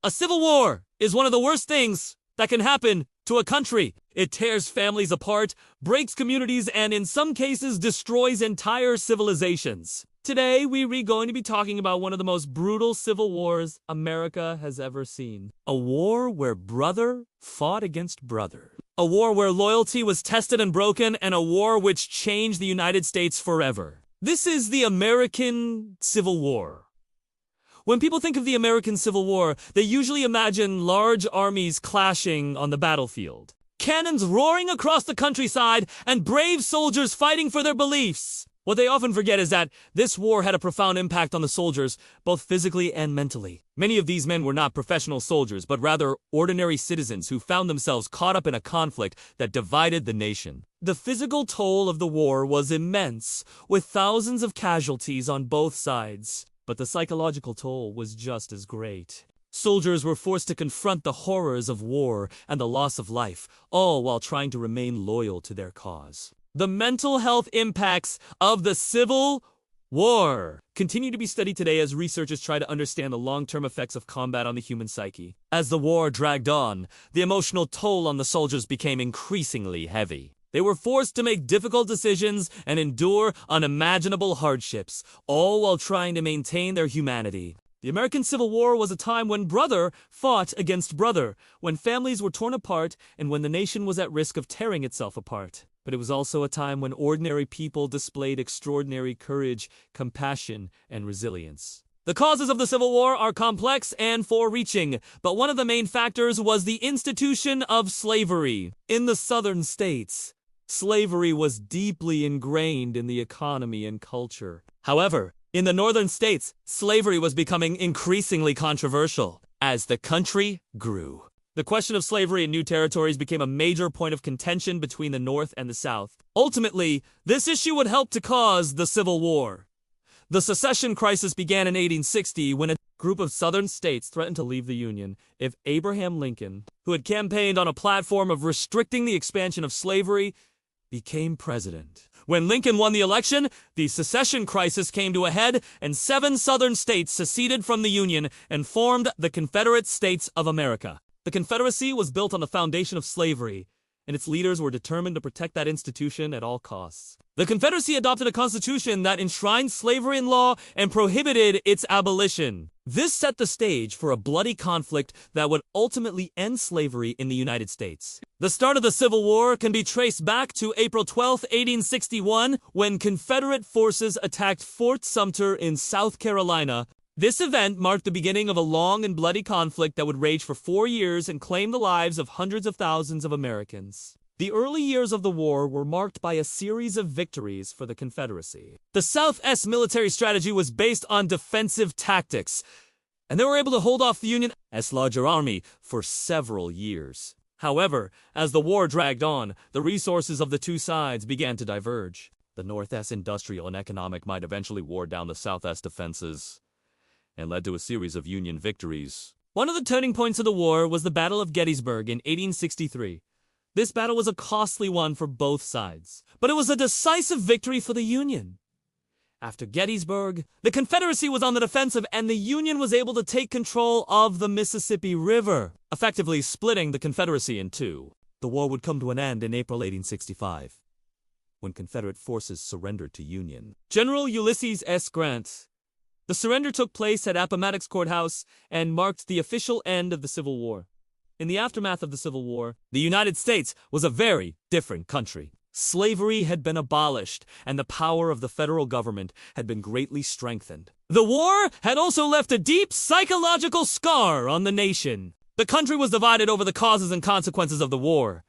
A civil war is one of the worst things that can happen to a country. It tears families apart, breaks communities, and in some cases destroys entire civilizations. Today, we're going to be talking about one of the most brutal civil wars America has ever seen. A war where brother fought against brother. A war where loyalty was tested and broken, and a war which changed the United States forever. This is the American Civil War. When people think of the American Civil War, they usually imagine large armies clashing on the battlefield, cannons roaring across the countryside, and brave soldiers fighting for their beliefs. What they often forget is that this war had a profound impact on the soldiers, both physically and mentally. Many of these men were not professional soldiers, but rather ordinary citizens who found themselves caught up in a conflict that divided the nation. The physical toll of the war was immense, with thousands of casualties on both sides. But the psychological toll was just as great. Soldiers were forced to confront the horrors of war and the loss of life, all while trying to remain loyal to their cause. The mental health impacts of the Civil War continue to be studied today as researchers try to understand the long-term effects of combat on the human psyche. As the war dragged on, the emotional toll on the soldiers became increasingly heavy. They were forced to make difficult decisions and endure unimaginable hardships, all while trying to maintain their humanity. The American Civil War was a time when brother fought against brother, when families were torn apart, and when the nation was at risk of tearing itself apart. But it was also a time when ordinary people displayed extraordinary courage, compassion, and resilience. The causes of the Civil War are complex and far-reaching, but one of the main factors was the institution of slavery. In the southern states, slavery was deeply ingrained in the economy and culture. However, in the northern states, slavery was becoming increasingly controversial as the country grew. The question of slavery in new territories became a major point of contention between the North and the South. Ultimately, this issue would help to cause the Civil War. The secession crisis began in 1860 when a group of southern states threatened to leave the Union if Abraham Lincoln, who had campaigned on a platform of restricting the expansion of slavery, became president. When Lincoln won the election, the secession crisis came to a head, and 7 southern states seceded from the Union and formed the Confederate States of America. The Confederacy was built on the foundation of slavery, and its leaders were determined to protect that institution at all costs. The Confederacy adopted a constitution that enshrined slavery in law and prohibited its abolition. This set the stage for a bloody conflict that would ultimately end slavery in the United States. The start of the Civil War can be traced back to April 12, 1861, when Confederate forces attacked Fort Sumter in South Carolina. This event marked the beginning of a long and bloody conflict that would rage for 4 years and claim the lives of hundreds of thousands of Americans. The early years of the war were marked by a series of victories for the Confederacy. The South's military strategy was based on defensive tactics, and they were able to hold off the Union's larger army for several years. However, as the war dragged on, the resources of the two sides began to diverge. The North's industrial and economic might eventually wore down the South's defenses and led to a series of Union victories. One of the turning points of the war was the Battle of Gettysburg in 1863. This battle was a costly one for both sides, but it was a decisive victory for the Union. After Gettysburg, the Confederacy was on the defensive, and the Union was able to take control of the Mississippi River, effectively splitting the Confederacy in two. The war would come to an end in April 1865, when Confederate forces surrendered to Union. General Ulysses S. Grant. The surrender took place at Appomattox Courthouse and marked the official end of the Civil War. In the aftermath of the Civil War, the United States was a very different country. Slavery had been abolished, and the power of the federal government had been greatly strengthened. The war had also left a deep psychological scar on the nation. The country was divided over the causes and consequences of the war,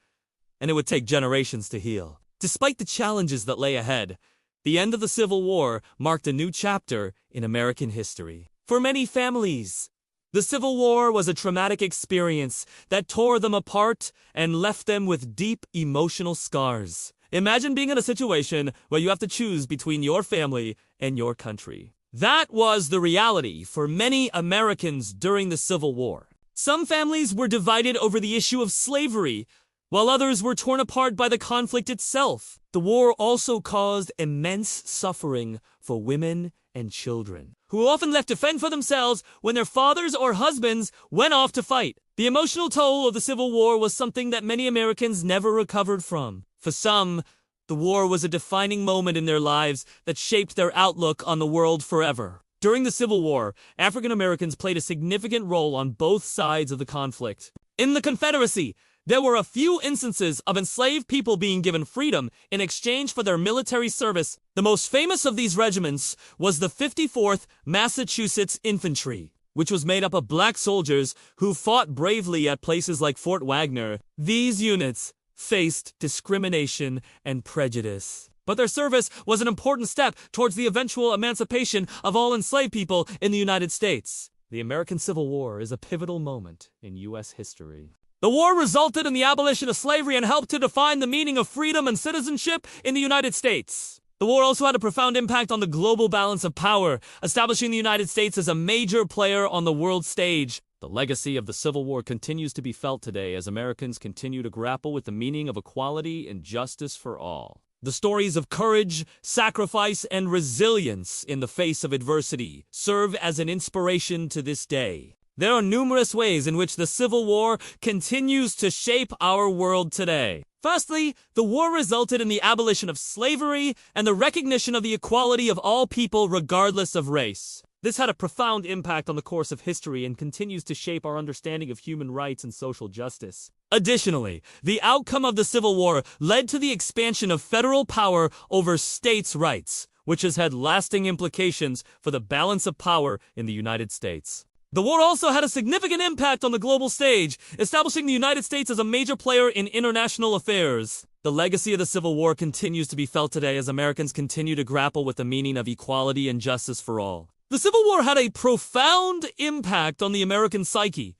and it would take generations to heal. Despite the challenges that lay ahead, the end of the Civil War marked a new chapter in American history. For many families, the Civil War was a traumatic experience that tore them apart and left them with deep emotional scars. Imagine being in a situation where you have to choose between your family and your country. That was the reality for many Americans during the Civil War. Some families were divided over the issue of slavery, while others were torn apart by the conflict itself. The war also caused immense suffering for women and children. who were often left to fend for themselves when their fathers or husbands went off to fight. The emotional toll of the Civil War was something that many Americans never recovered from. For some, the war was a defining moment in their lives that shaped their outlook on the world forever. During the Civil War, African Americans played a significant role on both sides of the conflict. In the Confederacy, there were a few instances of enslaved people being given freedom in exchange for their military service. The most famous of these regiments was the 54th Massachusetts Infantry, which was made up of black soldiers who fought bravely at places like Fort Wagner. These units faced discrimination and prejudice, but their service was an important step towards the eventual emancipation of all enslaved people in the United States. The American Civil War is a pivotal moment in U.S. history. The war resulted in the abolition of slavery and helped to define the meaning of freedom and citizenship in the United States. The war also had a profound impact on the global balance of power, establishing the United States as a major player on the world stage. The legacy of the Civil War continues to be felt today as Americans continue to grapple with the meaning of equality and justice for all. The stories of courage, sacrifice, and resilience in the face of adversity serve as an inspiration to this day. There are numerous ways in which the Civil War continues to shape our world today. Firstly, the war resulted in the abolition of slavery and the recognition of the equality of all people regardless of race. This had a profound impact on the course of history and continues to shape our understanding of human rights and social justice. Additionally, the outcome of the Civil War led to the expansion of federal power over states' rights, which has had lasting implications for the balance of power in the United States. The war also had a significant impact on the global stage, establishing the United States as a major player in international affairs. The legacy of the Civil War continues to be felt today as Americans continue to grapple with the meaning of equality and justice for all. The Civil War had a profound impact on the American psyche,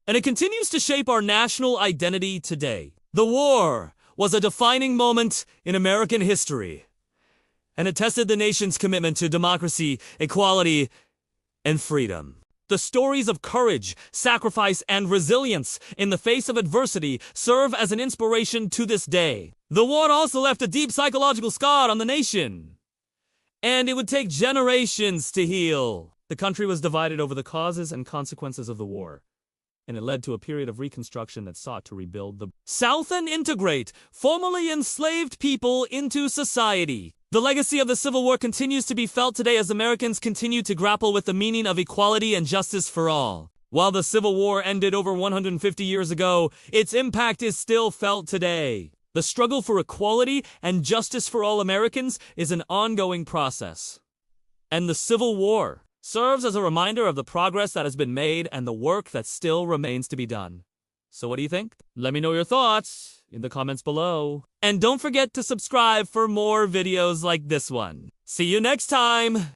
and it continues to shape our national identity today. The war was a defining moment in American history, and it tested the nation's commitment to democracy, equality, and freedom. The stories of courage, sacrifice, and resilience in the face of adversity serve as an inspiration to this day. The war also left a deep psychological scar on the nation, and it would take generations to heal. The country was divided over the causes and consequences of the war, and it led to a period of reconstruction that sought to rebuild the South and integrate formerly enslaved people into society. The legacy of the Civil War continues to be felt today as Americans continue to grapple with the meaning of equality and justice for all. While the Civil War ended over 150 years ago, its impact is still felt today. The struggle for equality and justice for all Americans is an ongoing process, and the Civil War serves as a reminder of the progress that has been made and the work that still remains to be done. So what do you think? Let me know your thoughts in the comments below. And don't forget to subscribe for more videos like this one. See you next time!